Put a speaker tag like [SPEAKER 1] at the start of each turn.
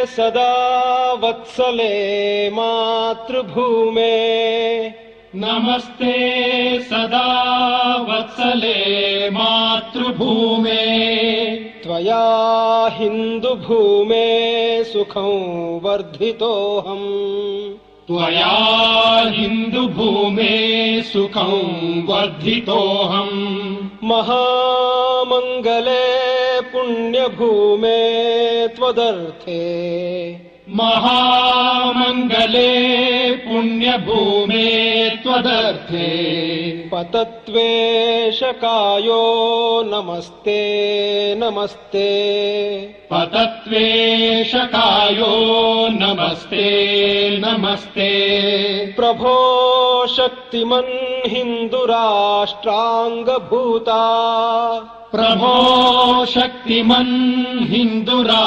[SPEAKER 1] सदा वत्सले मातृभूमे
[SPEAKER 2] नमस्ते सदा वत्सले मातृभूमे
[SPEAKER 1] त्वया हिन्दुभूमे सुखं वर्धितोऽहम्
[SPEAKER 2] त्वया हिन्दुभूमे सुखं वर्धितोऽहम्
[SPEAKER 1] महामङ्गले पुण्यभूमे त्वदर्थे
[SPEAKER 2] महामङ्गले पुण्यभूमे त्वदर्थे
[SPEAKER 1] पतत्वेशकायो नमस्ते नमस्ते
[SPEAKER 2] पतत्वेशकायो नमस्ते नमस्ते
[SPEAKER 1] प्रभो शक्तिमन् हिन्दुराष्ट्राङ्गभूता
[SPEAKER 2] प्रभो शक्तिमन् हिन्दुरा